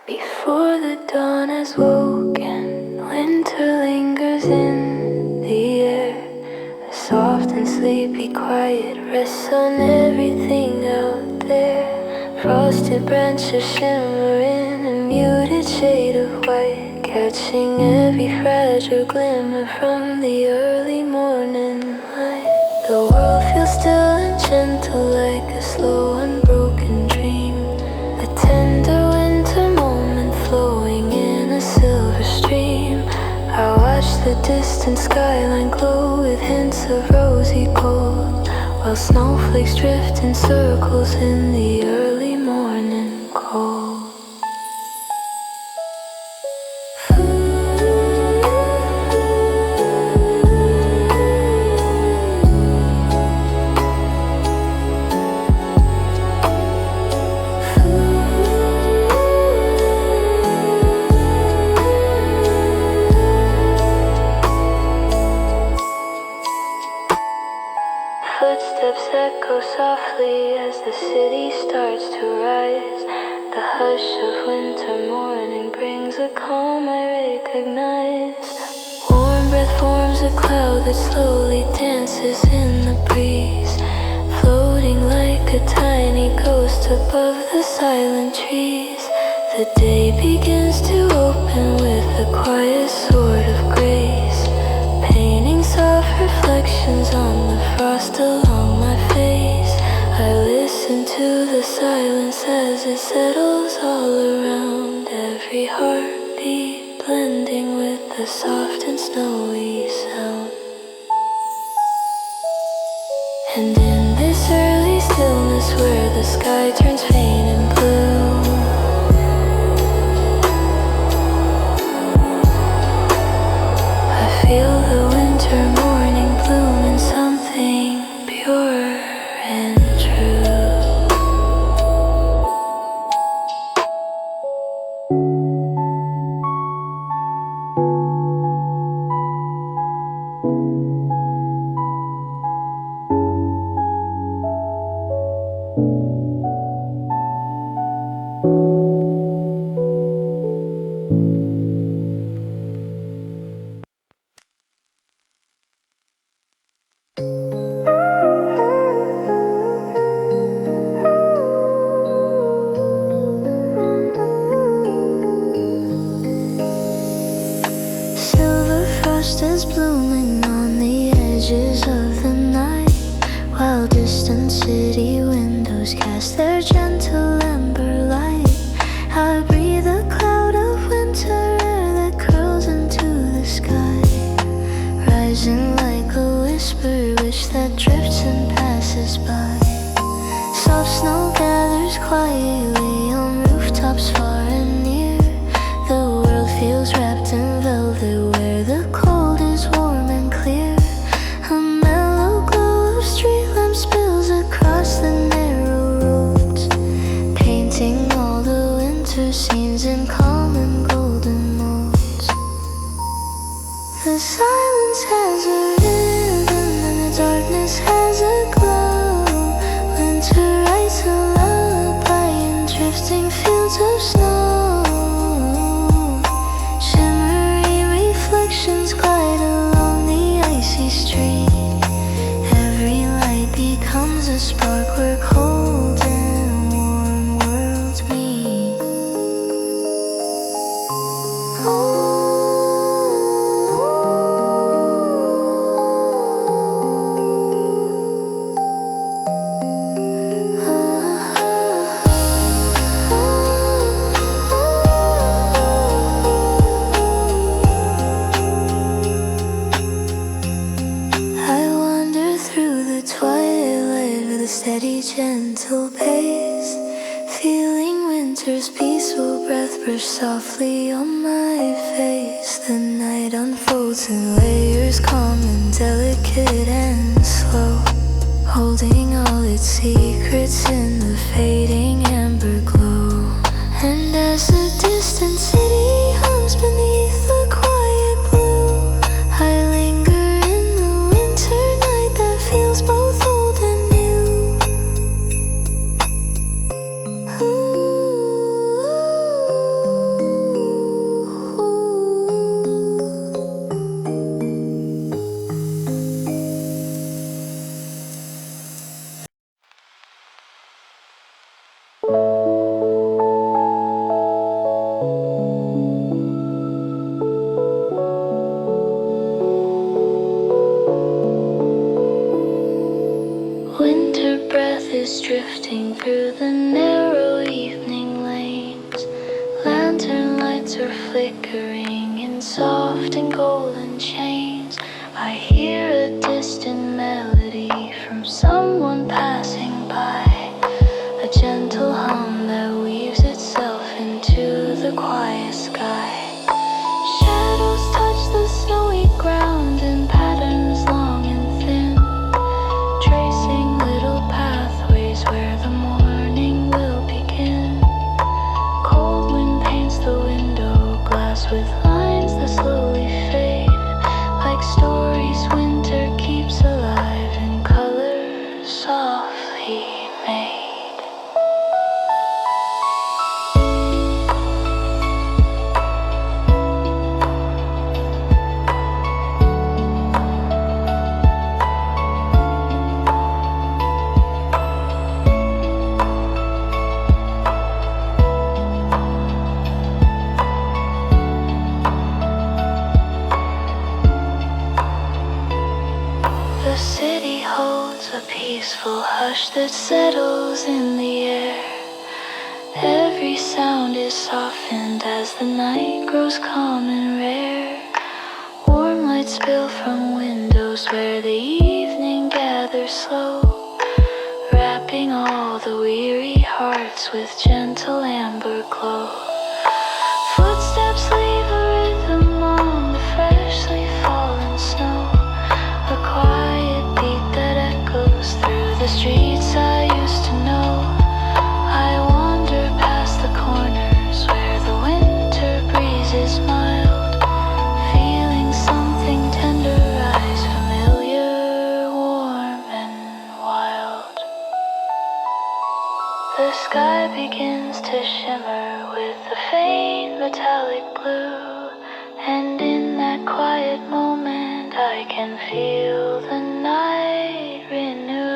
Before the dawn has woken, winter lingers in the air. A soft and sleepy quiet rests on everything out there. Frosted branches shimmer in a muted shade of white, catching every fragile glimmer from the early morning light. The world feels still and gentle like a slow unbroken dream. A tender winter moment flowing in a silver stream. I watch the distant skyline glow with hints of rosy gold, while snowflakes drift in circles in the early morning cold. Footsteps echo softly as the city starts to rise. The hush of winter morning brings a calm I recognize. Warm breath forms a cloud that slowly dances in the breeze, floating like a tiny ghost above the silent trees. The day begins to open with a quiet sort of grace, painting soft reflections on the frost along my face. I listen to the silence as it settles all around, every heartbeat blending with the soft and snowy sound. And in this early stillness where the sky turns faint and blue, I feel the winter morning bloom in something pure and true. Silver frost is blooming on the edges of the night, while distant city windows cast their gentle amber light. I breathe a cloud of winter air that curls into the sky, rising like a whisper wish that drifts and passes by. Soft snow gathers quietly on rooftops far and near. The world feels wrapped in velvet where the cold is warm and clear. A mellow glow of street lamps spills across the narrow roads, painting all the winter scenes in calm and golden modes. The silence has a rhythm and the darkness has a glow. Winter writes a lullaby in drifting fields of snow. Shimmery reflections glide along the icy street. Every light becomes a spark where cold and warm worlds meet. I wander through the twilight with a steady, gentle pace, feeling winter's peaceful breath brush softly on my face. The night unfolds in layers, calm and delicate and slow, holding all its secrets in the fading amber glow. And as the distant city hums beneath the quiet blue, I linger in the winter night that feels both old and new. Ooh. flickering in soft and golden chains. I hear a distant melody from someone passing by, a gentle hum that weaves itself into the quiet sky. Shadows touch the snowy ground in patterns long and thin, tracing little pathways where the morning will begin. Cold wind paints the window glass with lines that slowly fade, like stories winter keeps alive in color softly made. The city holds a peaceful hush that settles in the air. Every sound is softened as the night grows calm and rare. Warm lights spill from windows where the evening gathers slow, wrapping all the weary hearts with gentle amber glow. Footsteps leave a rhythm on the freshly fallen snow, a quiet beat that echoes through the streets I used to know. I wander past the corners where the winter breeze is mild, feeling something tender rise, familiar, warm and wild. The sky begins to shimmer with a faint metallic blue, and in that quiet moment I can feel the night renew.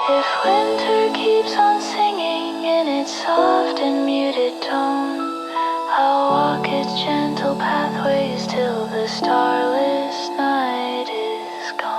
If winter keeps on singing in its soft and muted tone, I'll walk its gentle pathways till the starless night is gone.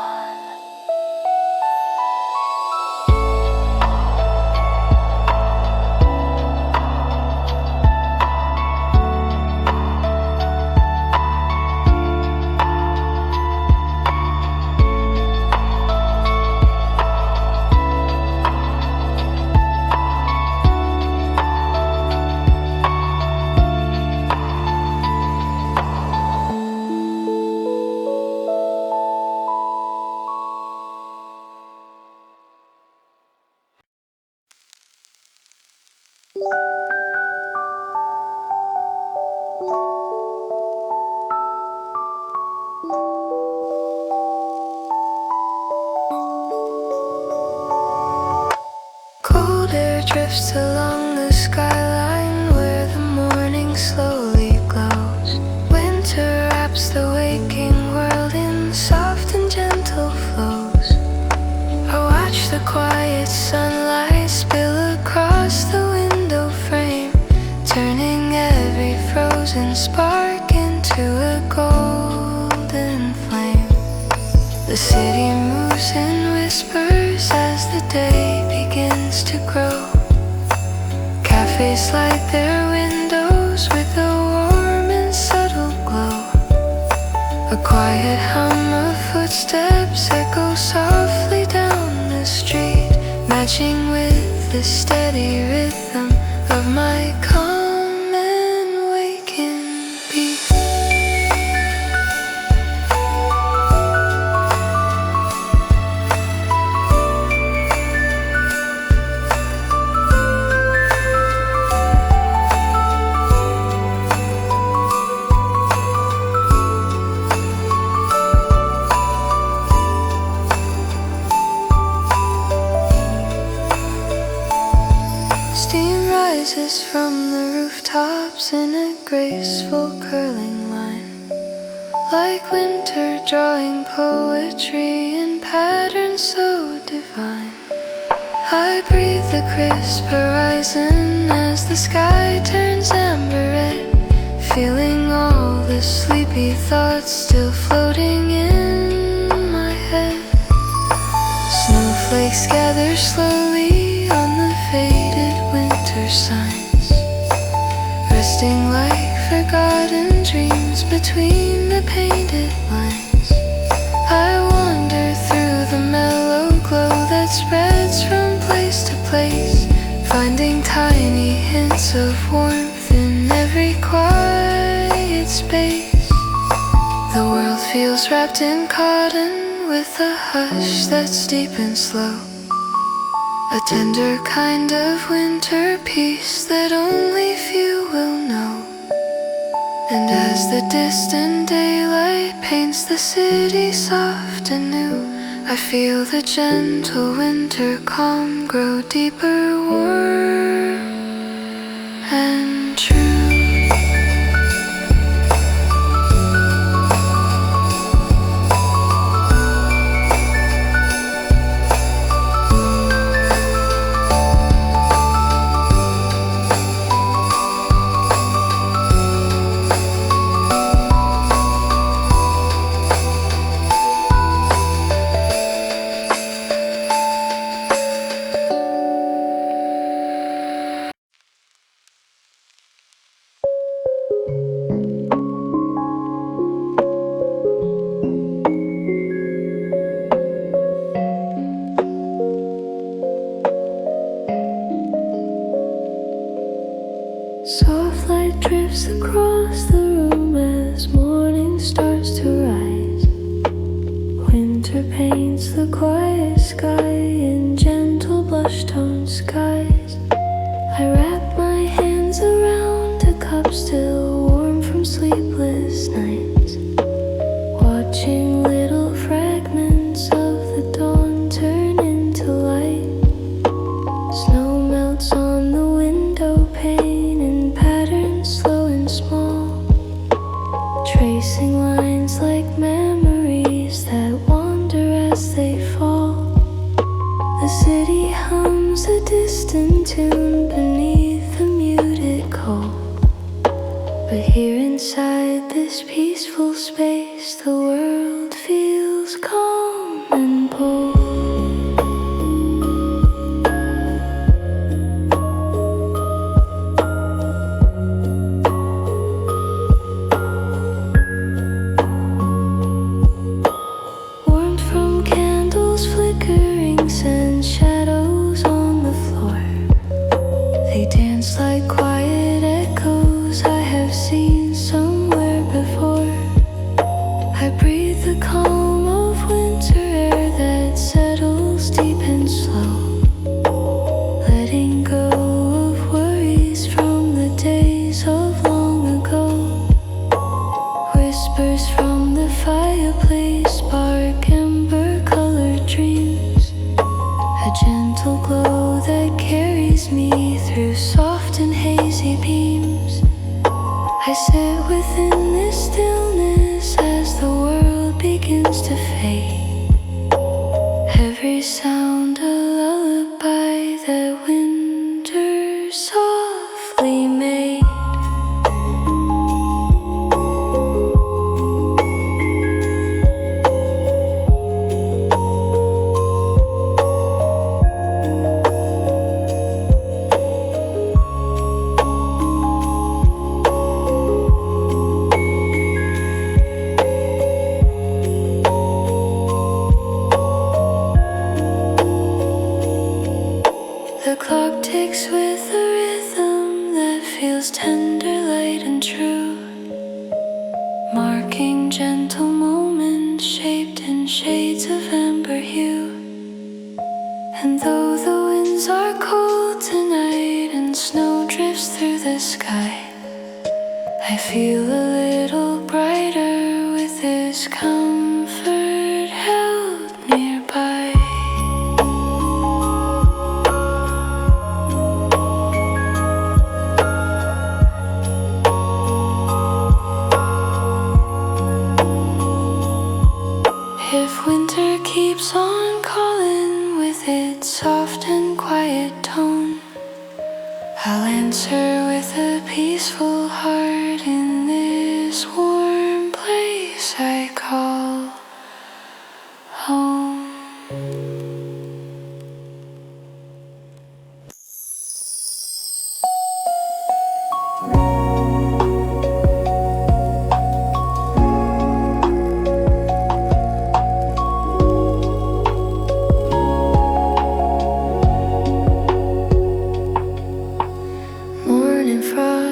Cold air drifts along the skyline where the morning slowly glows. Winter wraps the waking world in soft and gentle flows. I watch the quiet sunlight spill across the window frame, turning every frozen spark into a golden flame. The city moves in whispers as the day begins to grow. Cafes light their windows with a warm and subtle glow. A quiet hum of footsteps echoes softly down the street, matching with the steady rhythm of my calm and waking beat. Steam rises from the rooftops in a graceful curling line, like winter drawing poetry in patterns so divine. I breathe the crisp horizon as the sky turns amber red, feeling all the sleepy thoughts still floating in my head. Snowflakes gather slowly on the faded winter signs, between the painted lines. I wander through the mellow glow that spreads from place to place, finding tiny hints of warmth in every quiet space. The world feels wrapped in cotton with a hush that's deep and slow, a tender kind of winter peace that only few will know. And as the distant daylight paints the city soft and new, I feel the gentle winter calm grow deeper, warm and true. Soft light drifts across the room as morning starts to rise. Winter paints the quiet sky in gentle blush toned skies. I wrap my hands around a cup still warm from sleepless nights, watching little fragments of the dawn turn into light. Snow melts on the window pane in patterns slow and small, tracing lines like memories that wander as they fall. The city hums a distant tune beneath the muted cold, but here inside this peaceful space the world feels calm and bold.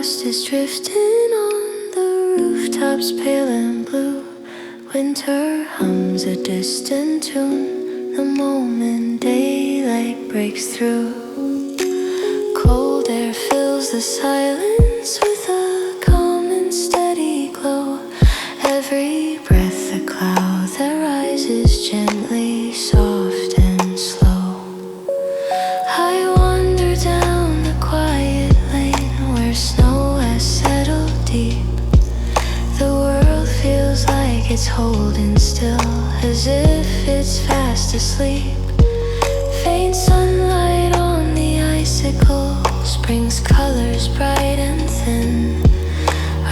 frost is drifting on the rooftops, pale and blue. Winter hums a distant tune the moment daylight breaks through. Cold air fills the silence with a calm and steady glow. Every breath a cloud that rises gently, soft and slow. I wander down the quiet lane where snow has settled deep. The world feels like it's holding still, as if it's fast asleep. Faint sunlight on the icicles brings colors bright and thin.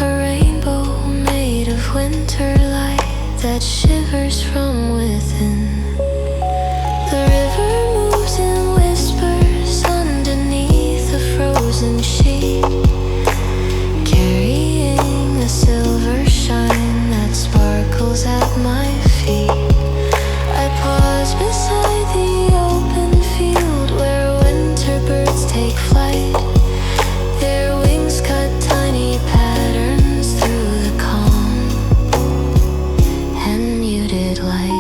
A rainbow made of winter light that shivers from within. The river moves in whispers underneath a frozen sheet, carrying a silver shine that sparkles at my feet. I pause beside the open field where winter birds take flight. Their wings cut tiny patterns through the calm and muted light.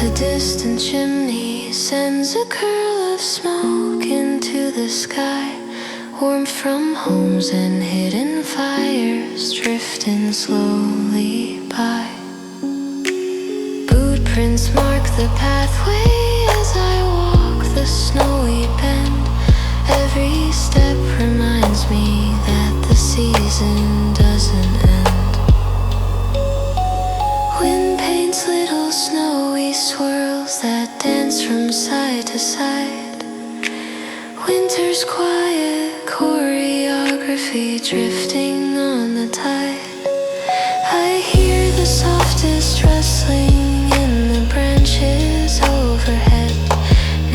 A distant chimney sends a curl of smoke into the sky. Warmth from homes and hidden fires drifting slowly by. Boot prints mark the pathway as I walk the snowy bend. Every step reminds me that the season doesn't end. Wind paints little snowy swirls that dance from side to side. Winter's quiet choreography drifting on the tide. I hear the softest rustling in the branches overhead.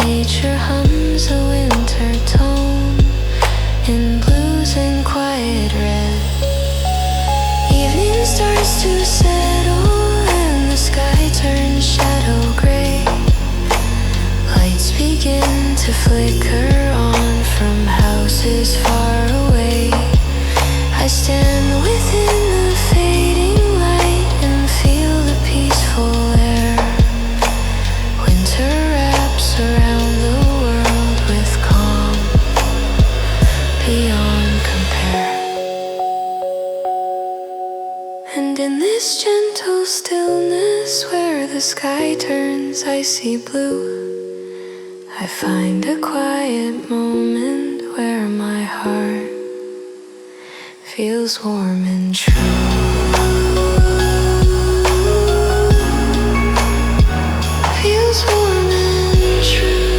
Nature hums a winter tone in blues and quiet red. Evening starts to settle and the sky turns shadow gray. Lights begin to flicker on from houses far away. I stand within the fading light and feel the peaceful air. Winter wraps around the world with calm beyond compare. And in this gentle stillness where the sky turns icy blue, I find a quiet moment where my heart feels warm and true. Feels warm and true.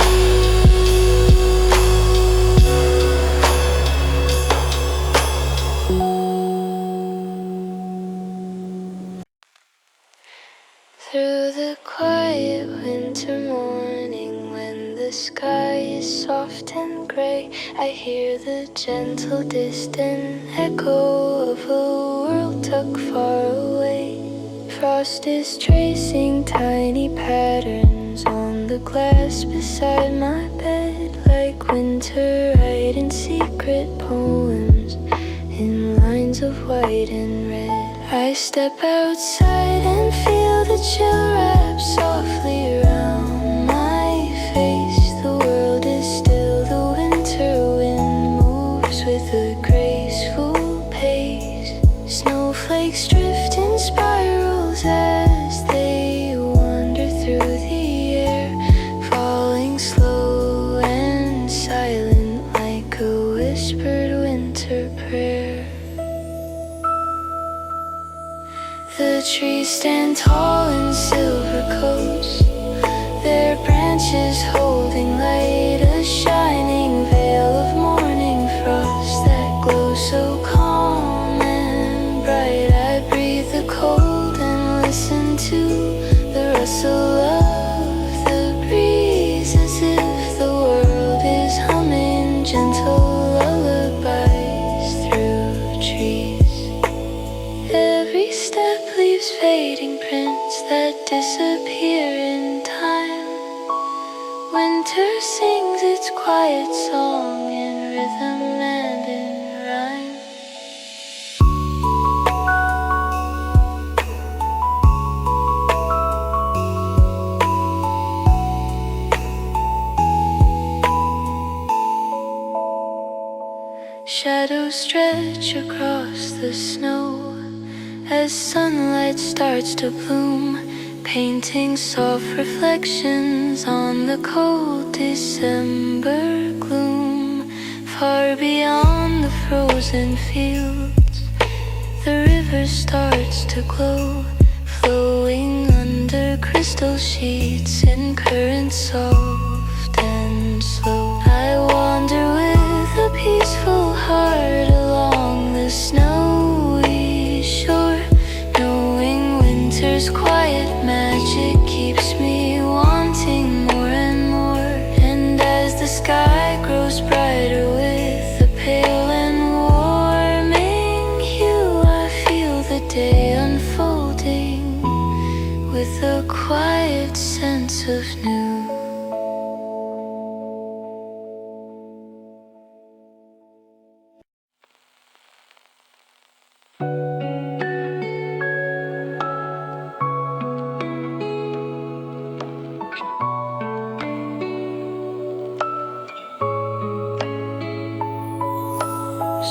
Through the quiet winter morning, when the sky is soft and gray, I hear the gentle distant echo of a world tucked far away. Frost is tracing tiny patterns on the glass beside my bed, like winter writing secret poems in lines of white and red. I step outside and feel the chill wrap softly around my face. The world is still, the winter wind moves with a graceful pace. Snowflakes drift in spirals as they wander through the air, falling slow and silent like a whispered winter prayer. The trees stand tall in silver coats, their branches holding light, a shining veil of morning frost that glows so calm and bright. I breathe the cold to the rustle of the breeze, as if the world is humming gentle lullabies through trees. Every step leaves fading prints that disappear in time. Winter sings its quiet song in rhythm and in rhyme. Shadows stretch across the snow as sunlight starts to bloom, painting soft reflections on the cold December gloom. Far beyond the frozen fields, the river starts to glow, flowing under crystal sheets in currents soft and slow. I wander with a peaceful heart along the snowy shore, knowing winter's quiet magic keeps me wanting more and more. And as the sky grows brighter with a pale and warming hue, I feel the day unfolding with a quiet sense of new.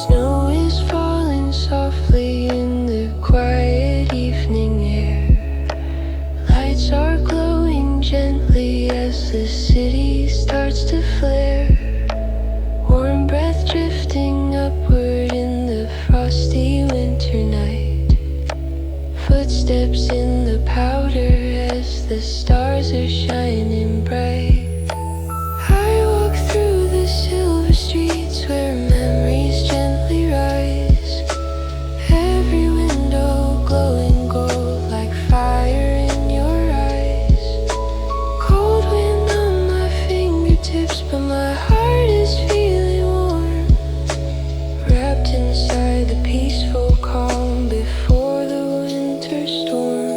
Snow is falling softly in the quiet evening air. Lights are glowing gently as the city starts to flare. Warm breath drifting upward in the frosty winter night. Footsteps in the powder as the stars are shining bright. I walk through the silver streets where memories gently rise. Every window glowing gold like fire in your eyes. Cold wind on my fingertips, but my heart is feeling warm, wrapped inside the peaceful calm before the winter storm.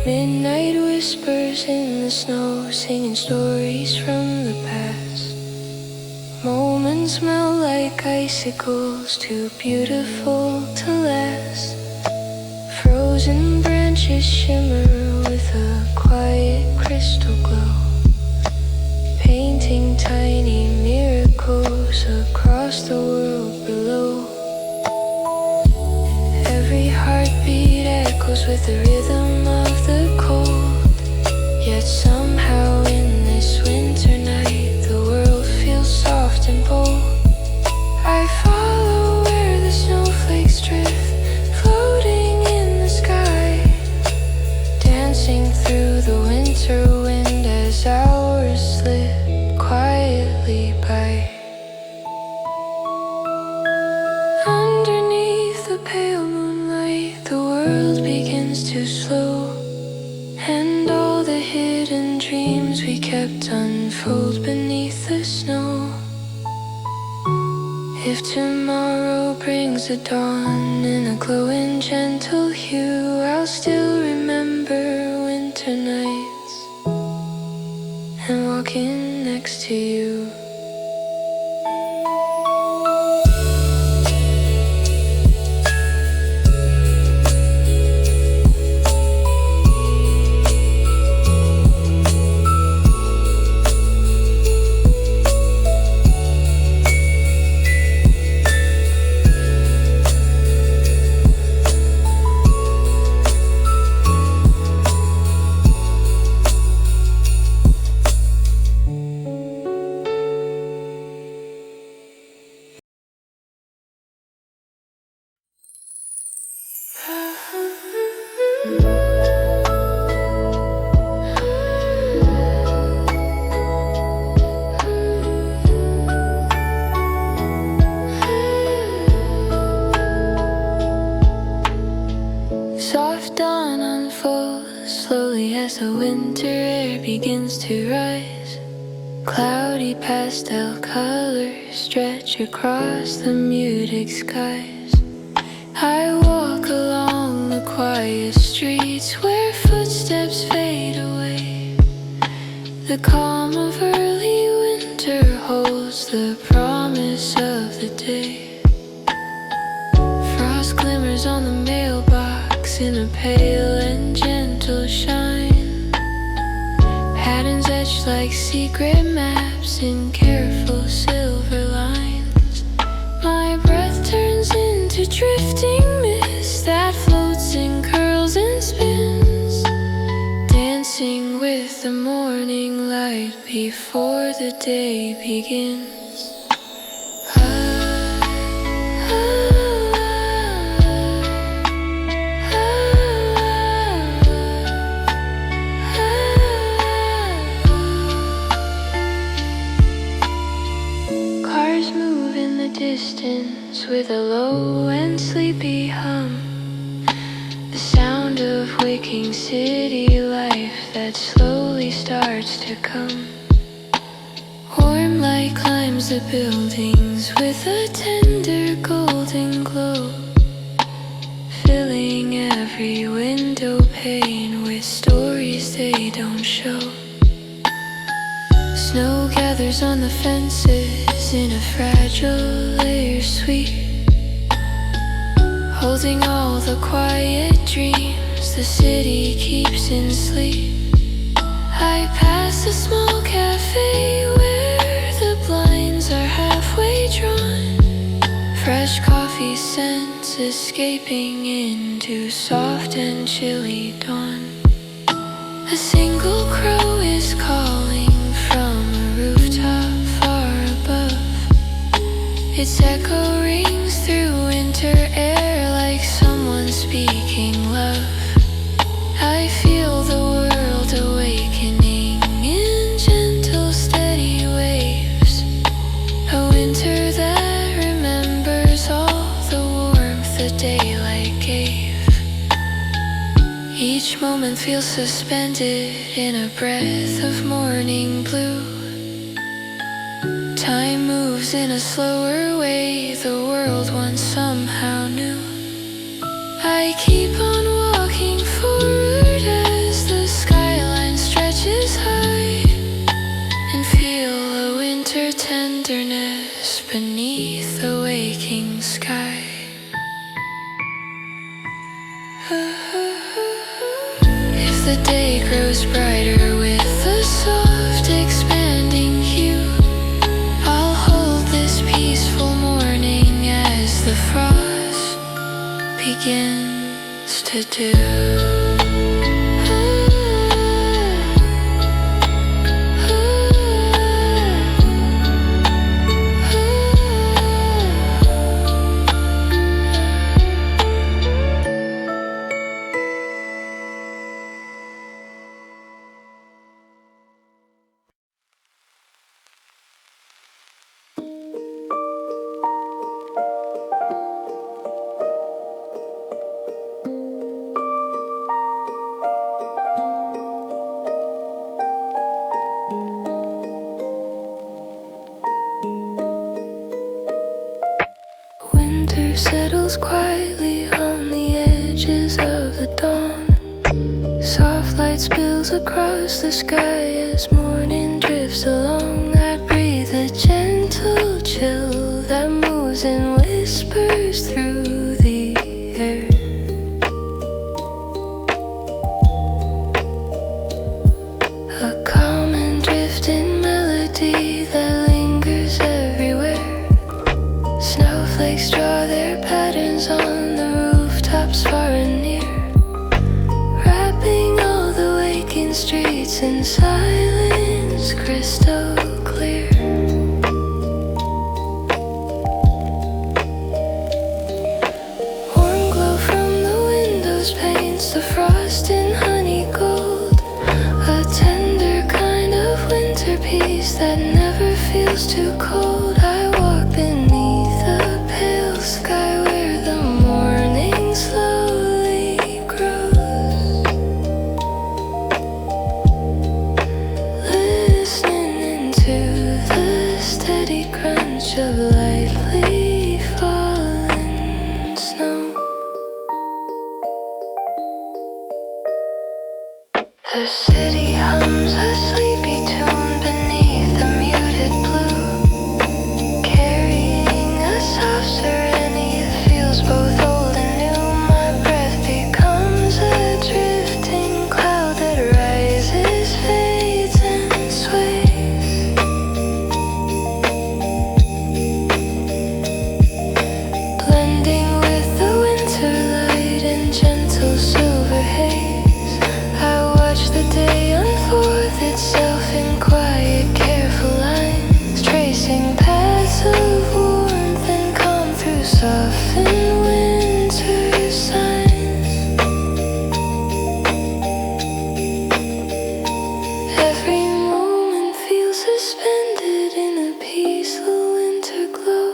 Midnight whispers in the snow, singing stories from the past. Moments melt like icicles, too beautiful to last. Frozen branches shimmer with a quiet crystal glow, painting tiny miracles across the world below. Every heartbeat echoes with the rhythm of the cold. Yet somehow in this winter night, the world feels soft and bold. I follow where the snowflakes drift, floating in the sky, dancing through the winter wind as hours slip quietly by. Underneath the pale moonlight, the world begins to slow, and all the hidden dreams we kept unfold beneath the snow. If tomorrow brings a dawn in a glowing gentle hue, I'll still remember winter nights and walking next to you. slowly as the winter air begins to rise. Cloudy pastel colors stretch across the muted skies. I walk along the quiet streets where footsteps fade away. The calm of early winter holds the promise of the day. Frost glimmers on the mailbox in a pale and gentle shine. Patterns etched like secret maps in careful silver lines. My breath turns into drifting mist that floats and curls and spins, dancing with the morning light before the day begins. Distance with a low and sleepy hum, the sound of waking city life that slowly starts to come. Warm light climbs the buildings with a tender golden glow, filling every window pane with stories they don't show. Snow gathers on the fences in a fragile layer sweet, holding all the quiet dreams the city keeps in sleep. I pass a small cafe where the blinds are halfway drawn, fresh coffee scents escaping into soft and chilly dawn. A single crow is calling from a rooftop far above. Its echo rings through winter air like someone speaking love. I feel the world awakening in gentle, steady waves. A winter that remembers all the warmth the daylight gave. Each moment feels suspended in a breath of morning blue. Time moves in a slower way the world once somehow knew. I keep on walking forward as the skyline stretches high, and feel a winter tenderness beneath the waking sky. If the day grows brighter with a soft expanding hue, I'll hold this peaceful morning as the frost begins to do. Settles quietly on the edges of the dawn. Soft light spills across the sky as morning drifts along. I breathe a gentle chill that moves and whispers through the air. A calm and drifting melody that lingers everywhere. Snowflakes draw their patterns on the rooftops far and near, wrapping all the waking streets in silence crystal clear. Warm glow from the windows paints the frost in honey gold, a tender kind of winter peace that never feels too cold. I walk beneath a pale sky where the morning slowly grows. The city hums a sleepy tune beneath the muted blue, carrying a soft serenity that feels both old and new. My breath becomes a drifting cloud that rises, fades, and sways, blending with the winter light and gentle silver haze. I watch the day unfold itself in quiet, careful lines, tracing paths of warmth and calm through softened winter signs. Every moment feels suspended in a peaceful winter glow,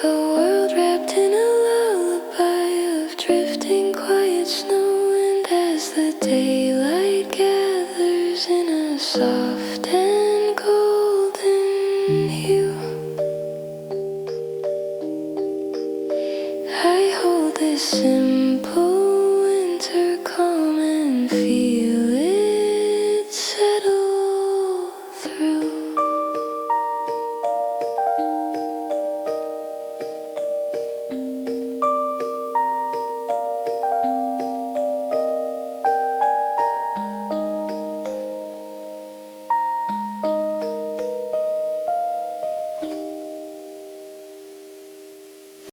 a world wrapped in a lullaby of drifting quiet snow. And as the daylight gathers in a soft